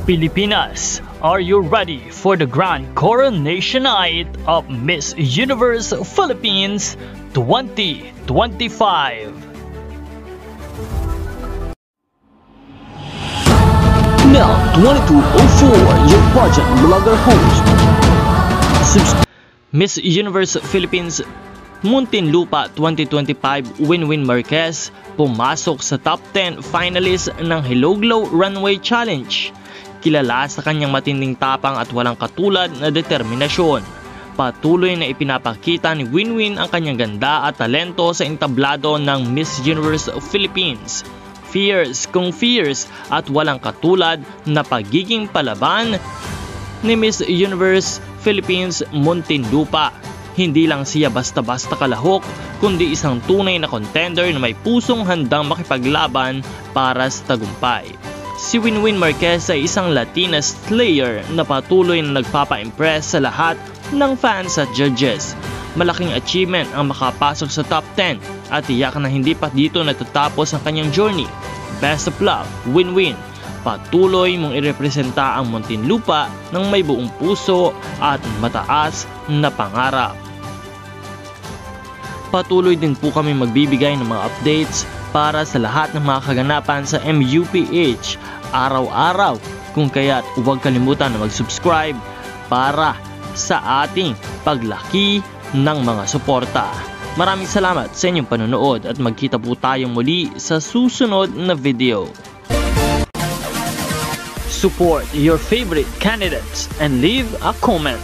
Pilipinas, are you ready for the grand coronation night of Miss Universe Philippines 2025? Now, 2204, your budget blogger host. Miss Universe Philippines Muntinlupa 2025 Winwin Marquez pumasok sa top 10 finalist ng Hello Glow Runway Challenge. Kilala sa kanyang matinding tapang at walang katulad na determinasyon. Patuloy na ipinapakita ni Winwin ang kanyang ganda at talento sa entablado ng Miss Universe Philippines. Fierce kung fierce at walang katulad na pagiging palaban ni Miss Universe Philippines Muntinlupa. Hindi lang siya basta-basta kalahok, kundi isang tunay na contender na may pusong handang makipaglaban para sa tagumpay. Si Winwin Marquez ay isang Latina slayer na patuloy na nagpapa-impress sa lahat ng fans at judges. Malaking achievement ang makapasok sa top 10 at tiyak na hindi pa dito natatapos ang kanyang journey. Best of luck, Winwin! Patuloy mong irepresenta ang Muntinlupa ng may buong puso at mataas na pangarap. Patuloy din po kami magbibigay ng mga updates para sa lahat ng mga kaganapan sa MUPH araw-araw. Kung kaya't huwag kalimutan na mag-subscribe para sa ating paglaki ng mga suporta. Maraming salamat sa inyong panonood at magkita po tayong muli sa susunod na video. Support your favorite candidates and leave a comment.